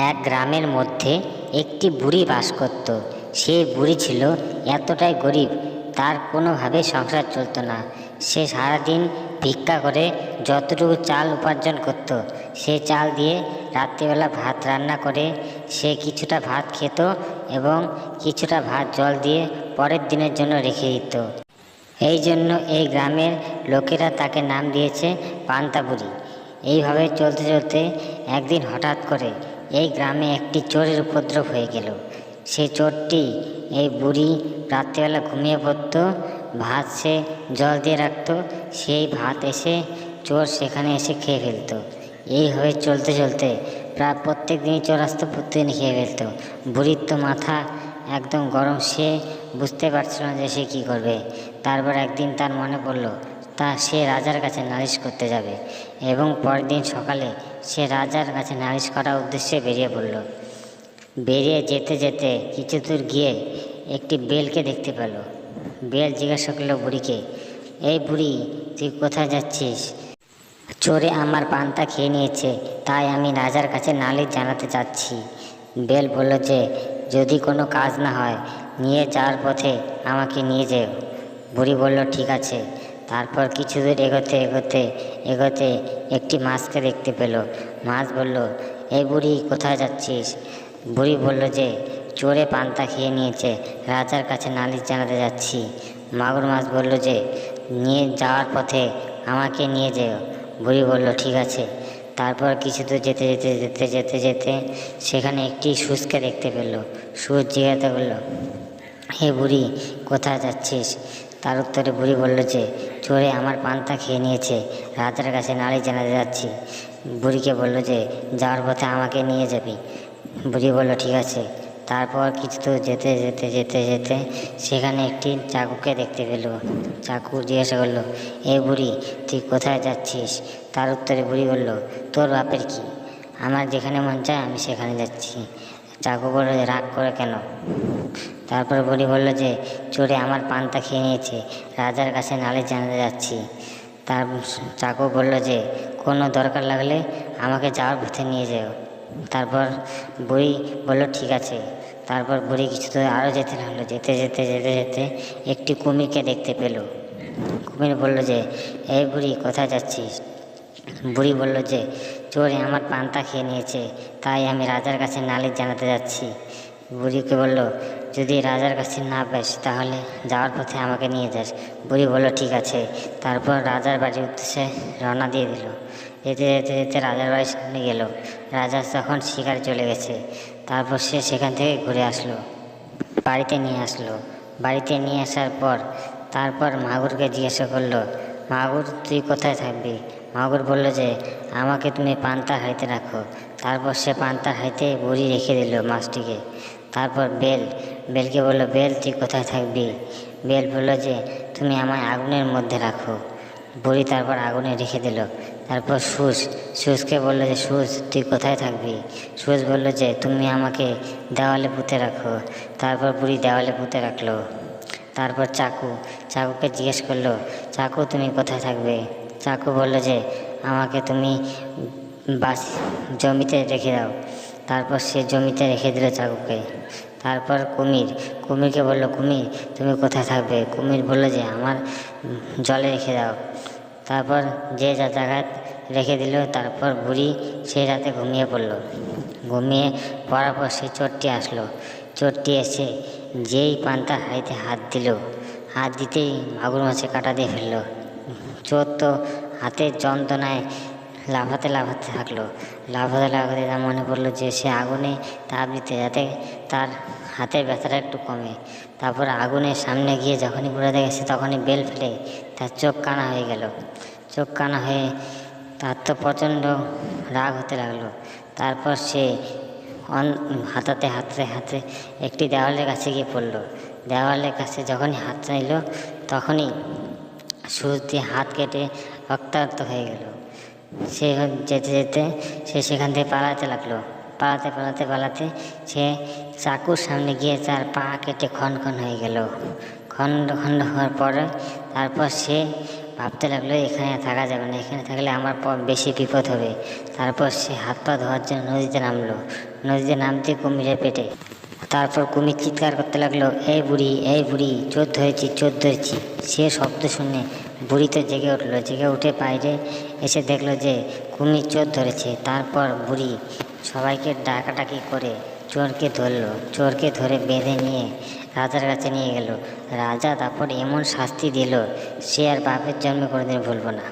এক গ্রামের মধ্যে একটি বুড়ি বাস করত। সেই বুড়ি ছিল এতটাই গরিব, তার কোনোভাবে সংসার চলতো না। সে সারাদিন ভিক্ষা করে যতটুকু চাল উপার্জন করত, সে চাল দিয়ে রাত্রিবেলা ভাত রান্না করে সে কিছুটা ভাত খেত এবং কিছুটা ভাত জল দিয়ে পরের দিনের জন্য রেখে দিত। এই জন্য এই গ্রামের লোকেরা তাকে নাম দিয়েছে পান্তা বুড়ি। এইভাবে চলতে চলতে একদিন হঠাৎ করে এই গ্রামে একটি চোরের উপদ্রব হয়ে গেল। সে চোরটি এই বুড়ি রাত্রিবেলা ঘুমিয়ে পড়তো, ভাত সে জল দিয়ে রাখতো, সেই ভাত এসে চোর সেখানে এসে খেয়ে ফেলতো। এইভাবে চলতে চলতে প্রায় প্রত্যেক দিনই চোর আসতো, প্রত্যেকদিনই খেয়ে ফেলতো। বুড়ির তো মাথা একদম গরম, সে বুঝতে পারছিল না যে সে কী করবে। তারপর একদিন তার মনে পড়ল সে রাজার কাছে নালিশ করতে যাবে এবং পরের দিন সকালে সে রাজার কাছে নালিশ করার উদ্দেশ্যে বেরিয়ে পড়ল। বেরিয়ে যেতে যেতে কিছু দূর গিয়ে একটি বেলকে দেখতে পেল। বেল জিজ্ঞাসা করলো বুড়িকে, এই বুড়ি, তুই কোথায় যাচ্ছিস? চোরে আমার পান্তা খেয়ে নিয়েছে, তাই আমি রাজার কাছে নালিশ জানাতে চাচ্ছি। বেল বলল যে যদি কোনো কাজ না হয় নিয়ে যাওয়ার পথে আমাকে নিয়ে যেও। বুড়ি বলল ঠিক আছে। তারপর কিছু দূর এগোতে এগোতে এগোতে একটি মাছকে দেখতে পেল। মাছ বলল, এই বুড়ি কোথায় যাচ্ছিস? বুড়ি বলল যে চোরে পান্তা খেয়ে নিয়েছে, রাজার কাছে নালিশ জানাতে যাচ্ছি। মাগুর মাছ বলল যে নিয়ে যাওয়ার পথে আমাকে নিয়ে যেও। বুড়ি বলল ঠিক আছে। তারপর কিছু দূর যেতে যেতে যেতে যেতে যেতে সেখানে একটি সুচকে দেখতে পেল। সুচ জিজ্ঞাসা করল, হে বুড়ি, কোথায় যাচ্ছিস? তার উত্তরে বুড়ি বলল যে চোরে আমার পান্তা খেয়ে নিয়েছে, রাজার কাছে নালিশ জানাতে যাচ্ছি। বুড়িকে বলল যে যাওয়ার পথে আমাকে নিয়ে যাবি। বুড়ি বলল ঠিক আছে। তারপর কিছু দূর যেতে যেতে যেতে যেতে সেখানে একটি চাকুকে দেখতে পেল। চাকু জিজ্ঞাসা করলো, এ বুড়ি, তুই কোথায় যাচ্ছিস? তার উত্তরে বুড়ি বলল, তোর বাপের কি, আমার যেখানে মন চায় আমি সেখানে যাচ্ছি। চাকু বলল যে রাগ করে কেন? তারপর বুড়ি বলল যে চোরে আমার পান্তা খেয়ে নিয়েছে, রাজার কাছে নালিশ জানাতে যাচ্ছি। তার চাকু বলল যে কোনো দরকার লাগলে আমাকে যাওয়ার পথে নিয়ে যেও। তারপর বুড়ি বলল ঠিক আছে। তারপর বুড়ি কিছু দূর আরও যেতে লাগলো। যেতে যেতে যেতে যেতে একটি কুমিরকে দেখতে পেল। কুমির বলল যে এই বুড়ি, কোথায় যাচ্ছিস? বুড়ি বলল যে চোরে আমার পান্তা খেয়ে নিয়েছে, তাই আমি রাজার কাছে নালিশ জানাতে যাচ্ছি। বুড়িকে বলল যদি রাজার কাছে না পাস তাহলে যাওয়ার পথে আমাকে নিয়ে যাস। বুড়ি বলল ঠিক আছে। তারপর রাজার বাড়ির উদ্দেশ্যে রওনা দিয়ে দিল। যেতে যেতে যেতে রাজার বাড়ির সামনে গেল। রাজা তখন শিকারে চলে গেছে। তারপর সে সেখান থেকে ঘুরে আসলো, বাড়িতে নিয়ে আসলো। বাড়িতে নিয়ে আসার পর তারপর মাগুরকে জিজ্ঞাসা করলো, মাগুর, তুই কোথায় থাকবি? মাগুর বলল যে আমাকে তুমি পান্তার হাঁড়িতে রাখো। তারপর সে পান্তার হাঁড়িতে বুড়ি রেখে দিল মাছটিকে। তারপর বেলকে বলল, বেল, তুই কোথায় থাকবি? বেল বলল যে তুমি আমায় আগুনের মধ্যে রাখো। বুড়ি তারপর আগুনে রেখে দিল। তারপর সুচকে বলল যে সুচ, তুই কোথায় থাকবি? সুচ বলল যে তুমি আমাকে দেওয়ালে পুঁতে রাখো। তারপর বুড়ি দেওয়ালে পুঁতে রাখলো। তারপর চাকুকে জিজ্ঞেস করলো, চাকু, তুমি কোথায় থাকবে? চাকু বলল যে আমাকে তুমি জমিতে রেখে দাও। তারপর সে জমিতে রেখে দিল চাকুকে। তারপর কুমিরকে বলল, কুমির, তুমি কোথায় থাকবে? কুমির বলল যে আমার জলে রেখে দাও। তারপর যে যা জায়গায় রেখে দিল। তারপর বুড়ি সেই রাতে ঘুমিয়ে পড়ল। ঘুমিয়ে পড়ার পর সে চোরটি আসলো। চোরটি এসে যেই পান্তার হাঁড়িতে হাত দিল, হাত দিতেই মাগুর মাছে কাটা দিয়ে ফেললো। চোর তো হাতের যন্ত্রণায় লাফাতে লাফাতে থাকলো। লাফাতে লাফাতে তার মনে পড়লো যে সে আগুনে তাপ দিতে, যাতে তার হাতের ব্যথাটা একটু কমে। তারপর আগুনের সামনে গিয়ে যখনই পুড়ে দেখেছে তখনই বেল ফেলে তার চোখ কানা হয়ে গেল। চোখ কানা হয়ে তার তো প্রচণ্ড রাগ হতে লাগলো। তারপর সে হাতাতে হাততে হাতে একটি দেওয়ালের কাছে গিয়ে পড়ল। দেওয়ালের কাছে যখনই হাত চাইল তখনই সুচ দিয়ে হাত কেটে রক্তাক্ত হয়ে গেল। সে যেতে যেতে সে সেখান থেকে পালাতে লাগলো। পালাতে পালাতে পালাতে সে চাকুর সামনে গিয়ে তার পা কেটে খন্ড খন্ড হয়ে গেল। খন্ড খন্ড হওয়ার পরে তারপর সে ভাবতে লাগলো এখানে থাকা যাবে না, এখানে থাকলে আমার বেশি বিপদ হবে। তারপর সে হাত পা ধোয়ার জন্য নদীতে নামলো। নদীতে নামতে কুমিরের পেটে। তারপর কুমির চিৎকার করতে লাগলো, এই বুড়ি, চোর ধরেছি, চোর ধরেছি। সে শব্দ শুনে বুড়ি তো জেগে উঠলো। জেগে উঠে বাইরে এসে দেখলো যে কুমির চোর ধরেছে। তারপর বুড়ি সবাইকে ডাকাডাকি করে চোরকে ধরলো। চোরকে ধরে বেঁধে নিয়ে রাজার কাছে নিয়ে গেল। রাজা তারপর এমন শাস্তি দিল, সে আর বাপের জন্মে কোনোদিন ভুলবো না।